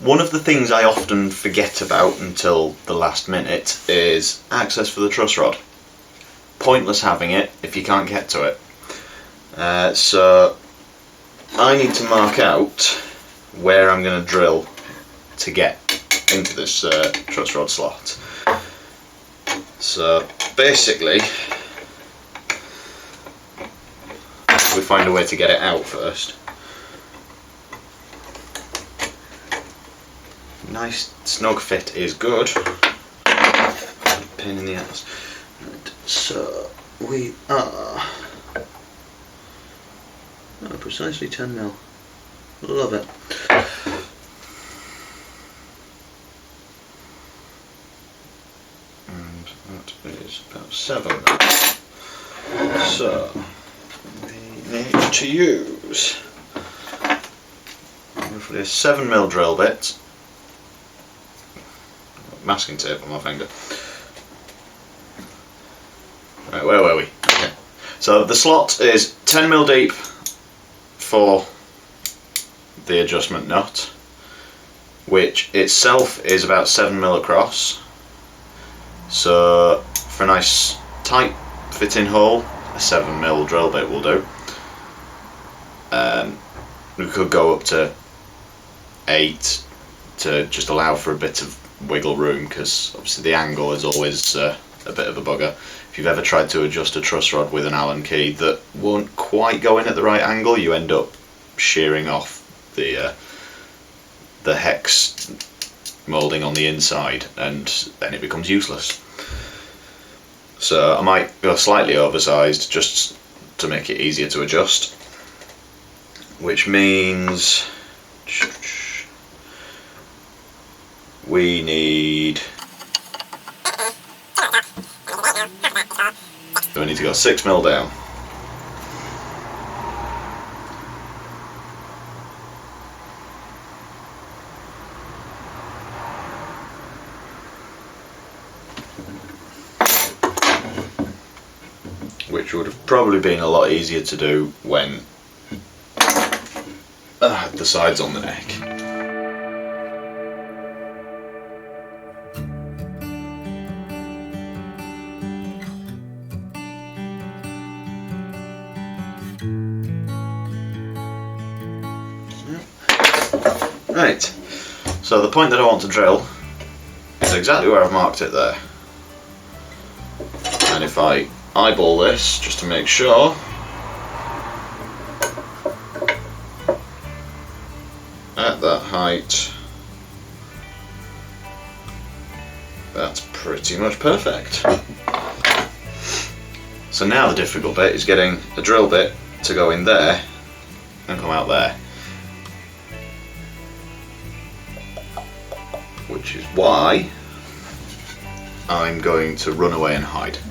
One of the things I often forget about until the last minute is access for the truss rod. Pointless having it if you can't get to it. So I need to mark out where I'm going to drill to get into this truss rod slot. So basically, we find a way to get it out first. Nice snug fit is good. Pain in the ass. Right, so we are precisely 10mm. Love it. And that is about 7mm. So we need to use roughly a 7mm drill bit. Masking tape on my finger. Right, where were we? Okay. So the slot is 10mm deep for the adjustment nut, which itself is about 7mm across. So for a nice tight fitting hole, a 7mm drill bit will do. We could go up to 8 to just allow for a bit of wiggle room, because obviously the angle is always a bit of a bugger. If you've ever tried to adjust a truss rod with an Allen key that won't quite go in at the right angle, you end up shearing off the hex moulding on the inside, and then it becomes useless. So I might go slightly oversized just to make it easier to adjust, which means we need to go 6mm down. Which would have probably been a lot easier to do when I had the sides on the neck. Right, so the point that I want to drill is exactly where I've marked it there. And if I eyeball this just to make sure, at that height, that's pretty much perfect. So now the difficult bit is getting a drill bit to go in there and come out there. Which is why I'm going to run away and hide. I'm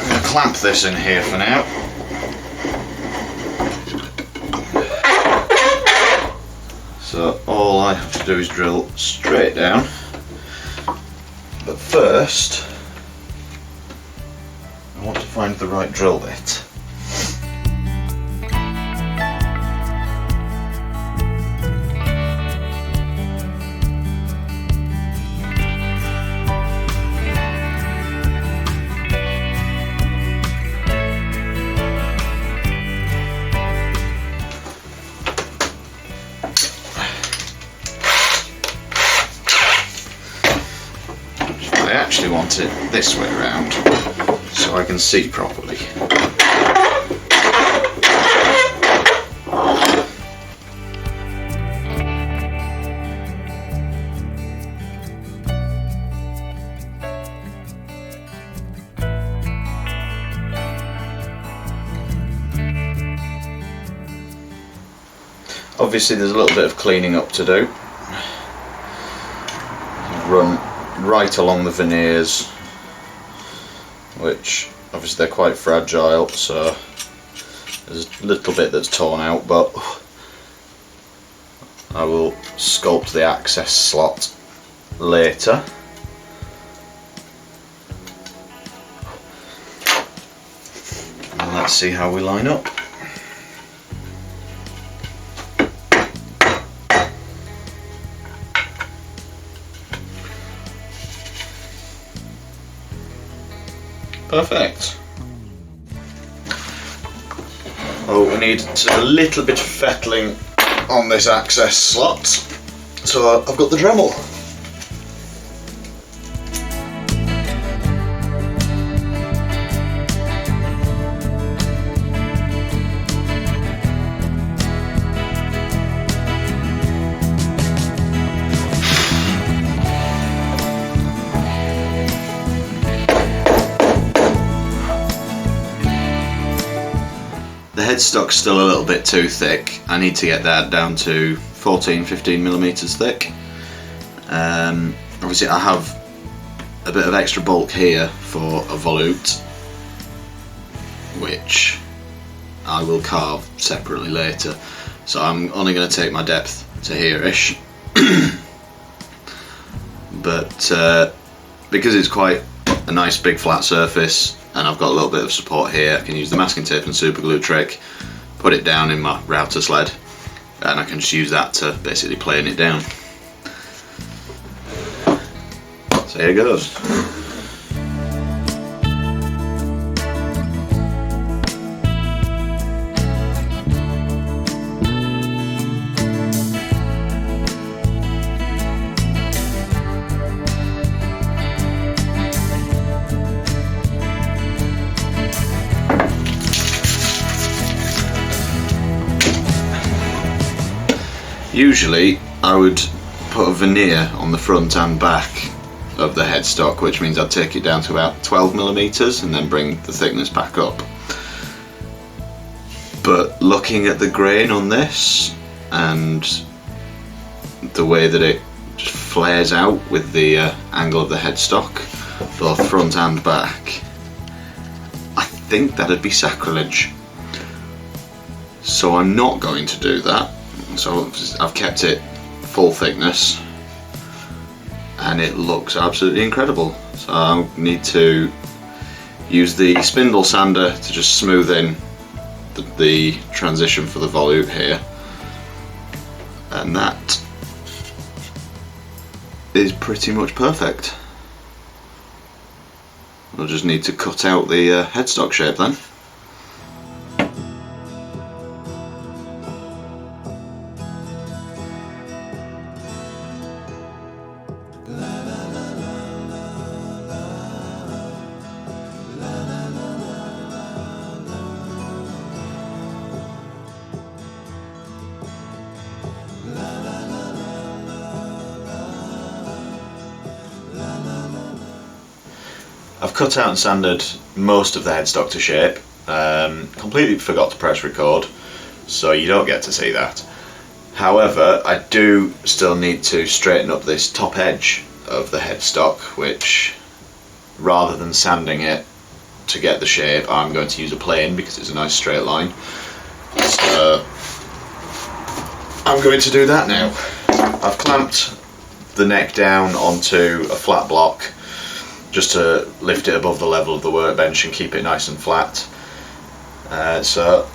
going to clamp this in here for now. So all I have to do is drill straight down. But first, I want to find the right drill bit. I actually want it this way around so I can see properly. Obviously there's a little bit of cleaning up to do. Run right along the veneers, which obviously they're quite fragile, so there's a little bit that's torn out, but I will sculpt the access slot later. And let's see how we line up. Perfect. Oh, we need a little bit of fettling on this access slot, so I've got the Dremel. The headstock's still a little bit too thick. I need to get that down to 14-15 millimeters thick. Obviously I have a bit of extra bulk here for a volute, which I will carve separately later. So I'm only going to take my depth to here-ish. But because it's quite a nice big flat surface, and I've got a little bit of support here, I can use the masking tape and super glue trick, put it down in my router sled, and I can just use that to basically plane it down. So here it goes. Usually I would put a veneer on the front and back of the headstock, which means I'd take it down to about 12 millimeters and then bring the thickness back up. But looking at the grain on this and the way that it just flares out with the angle of the headstock, both front and back, I think that'd be sacrilege. So I'm not going to do that. So I've kept it full thickness and it looks absolutely incredible. So I need to use the spindle sander to just smooth in the transition for the volute here, and that is pretty much perfect. We'll just need to cut out the headstock shape then. I've cut out and sanded most of the headstock to shape. Completely forgot to press record, so you don't get to see that. However, I do still need to straighten up this top edge of the headstock, which, rather than sanding it to get the shape, I'm going to use a plane because it's a nice straight line. So I'm going to do that now. I've clamped the neck down onto a flat block just to lift it above the level of the workbench and keep it nice and flat. So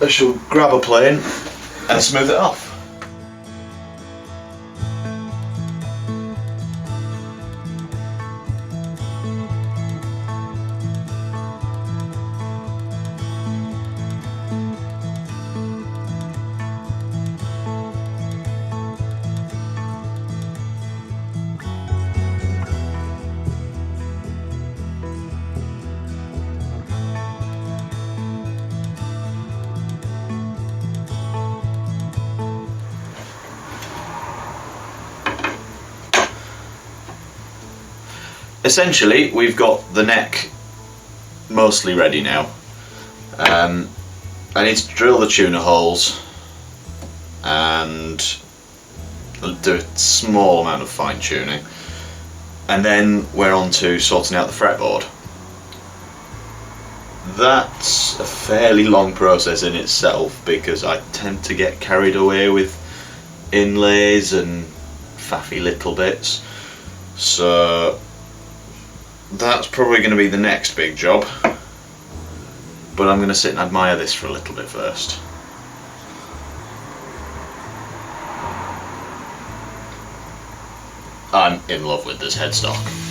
I shall grab a plane and smooth it off. Essentially, we've got the neck mostly ready now. I need to drill the tuner holes and do a small amount of fine tuning, and then we're on to sorting out the fretboard. That's a fairly long process in itself because I tend to get carried away with inlays and faffy little bits. So that's probably going to be the next big job, but I'm going to sit and admire this for a little bit first. I'm in love with this headstock.